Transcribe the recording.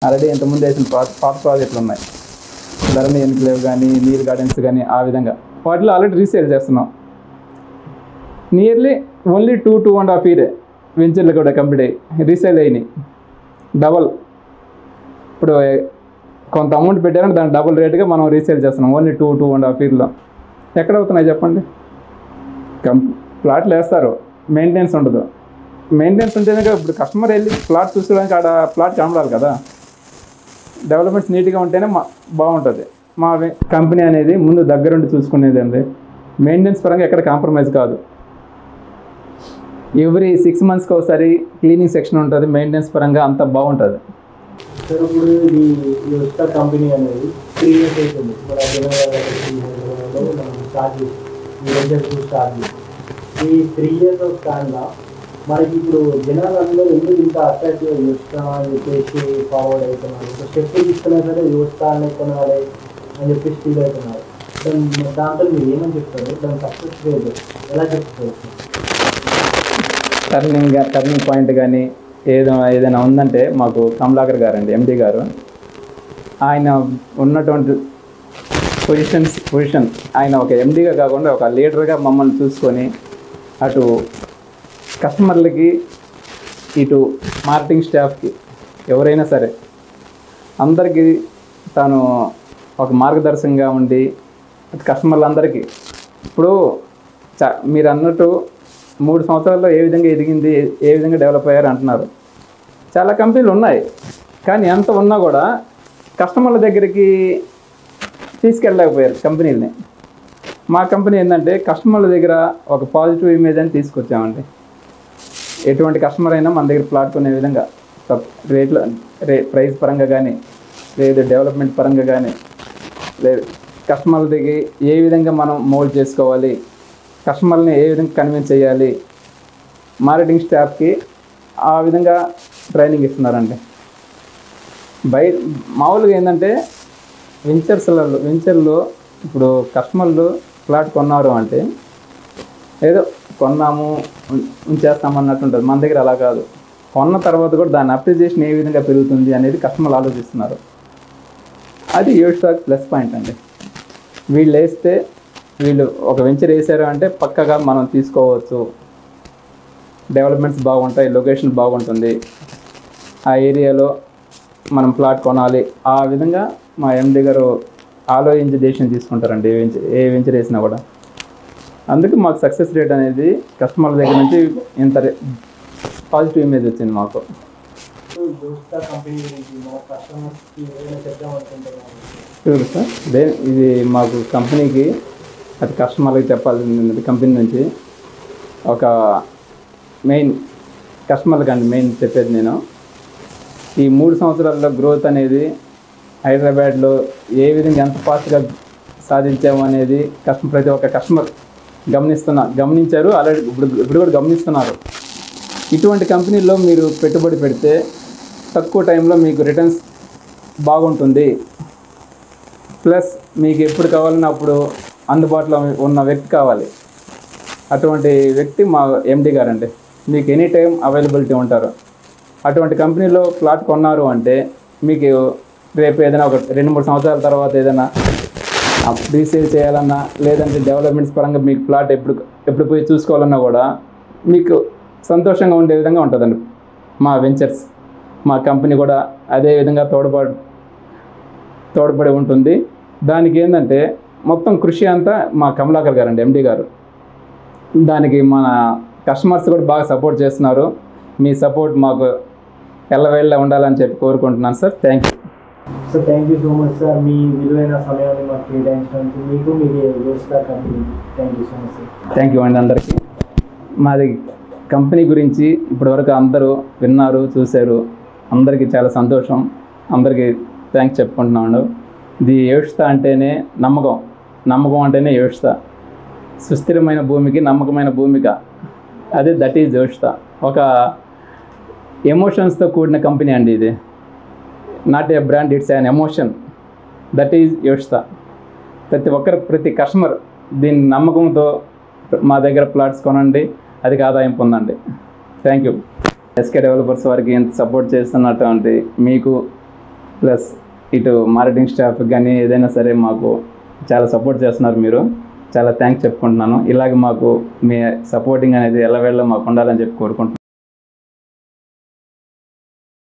Already ఇంతకుముందు వేసిన పాత ప్రాజెక్టులు ఉన్నాయి, ధరణి ఎన్క్లేవ్ కానీ, నీర్ గార్డెన్స్ కానీ, ఆ విధంగా వాటిలో ఆల్రెడీ రీసేల్ చేస్తున్నాం. నియర్లీ ఓన్లీ 2.5 years వెంచర్లు కూడా కంప్లీట్ అయ్యి రీసేల్ అయినాయి. డబల్ ఇప్పుడు కొంత అమౌంట్ పెట్టారంటే దాని డబుల్ రేటుగా మనం రీసేల్ చేస్తున్నాం ఓన్లీ 2.5 yearsలో. ఎక్కడ అవుతున్నాయి చెప్పండి? ప్లాట్లు వేస్తారు, మెయింటెనెన్స్ ఉండదు. మెయింటెనెన్స్ ఉంటేనే ఇప్పుడు కస్టమర్ వెళ్ళి ప్లాట్ చూసుకోవడానికి ఆడ ప్లాట్ కనబడాలి కదా. డెవలప్మెంట్స్ నీట్గా ఉంటేనే బాగుంటుంది. మా కంపెనీ అనేది ముందు దగ్గరుండి చూసుకునేది అండి. మెయింటెనెన్స్ పరంగా ఎక్కడ కాంప్రమైజ్ కాదు. ఎవ్రీ 6 monthsకి ఒకసారి క్లీనింగ్ సెక్షన్ ఉంటుంది. మెయింటెనెన్స్ పరంగా అంతా బాగుంటుంది. సార్ ఇప్పుడు ఈ ఉస్తా కంపెనీ అనేది 3 years అవుతుంది. మన జనవరి స్టార్ట్ చేసి ఈ 3 years స్టాండ్లో మనకి ఇప్పుడు జనాలందరూ ఎందుకు ఇంత అట్రాక్టివ్గా యోస్తా అని చెప్పేసి ఫార్వర్డ్ అవుతున్నారు. ఒక స్టెప్ తీసుకున్నా సరే యోస్తా అనే కొనాలి అని చెప్పేసి ఫీల్ అవుతున్నారు. దాంట్లో మీరు ఏమని చెప్తారు? దాని సక్సెస్ రేట్ ఎలా చెప్తారు? టర్నింగ్ పాయింట్ కానీ ఏదైనా ఉందంటే మాకు కమలాకర్ గారండి, ఎండి గారు, ఆయన ఉన్నటువంటి పొజిషన్ ఆయన ఒక ఎండిగా కాకుండా ఒక లీడర్గా మమ్మల్ని చూసుకొని అటు కస్టమర్లకి ఇటు మార్కెటింగ్ స్టాఫ్కి ఎవరైనా సరే అందరికీ తాను ఒక మార్గదర్శకంగా ఉండి కస్టమర్లందరికీ ఇప్పుడు మీరు అన్నట్టు 3 సంవత్సరాల్లో ఏ విధంగా ఎదిగింది, ఏ విధంగా డెవలప్ అయ్యారు అంటున్నారు. చాలా కంపెనీలు ఉన్నాయి, కానీ ఎంత ఉన్నా కూడా కస్టమర్ల దగ్గరికి తీసుకెళ్ళలేకపోయారు కంపెనీలని. మా కంపెనీ ఏంటంటే కస్టమర్ల దగ్గర ఒక పాజిటివ్ ఇమేజ్ అని తీసుకొచ్చామండి. ఎటువంటి కస్టమర్ అయినా మన దగ్గర ప్లాట్ కొనే విధంగా రేట్లో ప్రైస్ పరంగా కానీ, లేదు డెవలప్మెంట్ పరంగా కానీ, లేదు కస్టమర్ల దగ్గర ఏ విధంగా మనం మోల్డ్ చేసుకోవాలి, కస్టమర్ని ఏ విధంగా కన్విన్స్ చేయాలి, మార్కెటింగ్ స్టాఫ్కి ఆ విధంగా ట్రైనింగ్ ఇస్తున్నారండి. మామూలుగా ఏంటంటే వెంచర్లో ఇప్పుడు కస్టమర్లు ప్లాట్ కొన్నారు అంటే ఏదో కొన్నాము ఉంచేస్తామన్నట్టు ఉంటుంది. మన దగ్గర అలా కాదు. కొన్న తర్వాత కూడా దాని అప్రిసియేషన్ ఏ విధంగా పెరుగుతుంది అనేది కస్టమర్లు ఆలోచిస్తున్నారు. అది యోస్టాక్ ప్లస్ పాయింట్ అండి. వీళ్ళు ఒక వెంచర్ వేసారు అంటే పక్కగా మనం తీసుకోవచ్చు. డెవలప్మెంట్స్ బాగుంటాయి, లొకేషన్ బాగుంటుంది, ఆ ఏరియాలో మనం ప్లాట్ కొనాలి, ఆ విధంగా మా ఎండి గారు ఆలోచించి డెసిషన్ తీసుకుంటారండి ఏ వెంచర్ వేసినా కూడా. అందుకే మాకు సక్సెస్ రేట్ అనేది కస్టమర్ల దగ్గర నుంచి ఇంత పాజిటివ్ ఇమేజ్ వచ్చింది మాకు. చూడు సార్, ఇది మాకు కంపెనీకి అది కస్టమర్లకి చెప్పాల్సింది. కంపెనీ నుంచి ఒక మెయిన్ కస్టమర్లకి అండి మెయిన్ చెప్పేది నేను. ఈ 3 సంవత్సరాల్లో గ్రోత్ అనేది హైదరాబాద్లో ఏ విధంగా ఎంత ఫాస్ట్గా సాధించాము అనేది ప్రతి ఒక్క కస్టమర్ గమనించారు. ఆల్రెడీ ఇప్పుడు కూడా గమనిస్తున్నారు. ఇటువంటి కంపెనీల్లో మీరు పెట్టుబడి పెడితే తక్కువ టైంలో మీకు రిటర్న్స్ బాగుంటుంది. ప్లస్ మీకు ఎప్పుడు కావాలన్నా అప్పుడు అందుబాటులో ఉన్న వ్యక్తి కావాలి. అటువంటి వ్యక్తి మా ఎండి గారండి. మీకు ఎనీ టైం అవైలబిలిటీ ఉంటారు. అటువంటి కంపెనీలో ప్లాట్ కొన్నారు అంటే మీకు రేపు ఏదైనా ఒక 2-3 సంవత్సరాల తర్వాత ఏదైనా రీసేల్ చేయాలన్నా, లేదంటే డెవలప్మెంట్స్ పరంగా మీకు ప్లాట్ ఎప్పుడు పోయి చూసుకోవాలన్నా కూడా మీకు సంతోషంగా ఉండే విధంగా ఉంటుందండి మా వెంచర్స్. మా కంపెనీ కూడా అదే విధంగా తోడ్పడి ఉంటుంది. దానికి ఏంటంటే మొత్తం కృషి అంతా మా కమలాకర్ గారండి, ఎండి గారు. దానికి మన కస్టమర్స్ కూడా బాగా సపోర్ట్ చేస్తున్నారు. మీ సపోర్ట్ మాకు ఎల్లవేళ్ళ ఉండాలని చెప్పి కోరుకుంటున్నాను sir. Thank you sir. Thank you so much sir. మీ విలువైన సమయాన్ని మాకు కేటాయించినందుకు మీకు మీ యోస్టాక్ company thank you so much sir. Thank you అండి అందరికీ. మాది కంపెనీ గురించి ఇప్పటివరకు అందరూ విన్నారు, చూశారు. అందరికీ చాలా సంతోషం. అందరికీ థ్యాంక్స్ చెప్పుకుంటున్నాను. ఇది యోస్తా అంటేనే నమ్మకం అంటేనే యోస్తా. సుస్థిరమైన భూమికి నమ్మకమైన భూమిక, అదే దట్ ఈజ్ యోస్తా. ఒక ఎమోషన్స్తో కూడిన కంపెనీ అండి ఇది. Not a brand, it's an emotion. That is యోస్తా. ప్రతి కస్టమర్ దీని నమ్మకంతో మా దగ్గర ప్లాట్స్ కొనండి, అధిక ఆదాయం పొందండి. Thank you. ఎస్కే డెవలపర్స్ వారికి ఎంత సపోర్ట్ చేస్తున్నటువంటి మీకు ప్లస్ ఇటు మార్కెటింగ్ స్టాఫ్ కానీ ఏదైనా సరే మాకు చాలా సపోర్ట్ చేస్తున్నారు మీరు. చాలా థ్యాంక్స్ చెప్పుకుంటున్నాను. ఇలాగ మాకు మీ సపోర్టింగ్ అనేది ఎల్లవేళ మాకు ఉండాలని చెప్పి కోరుకుంటున్నాను.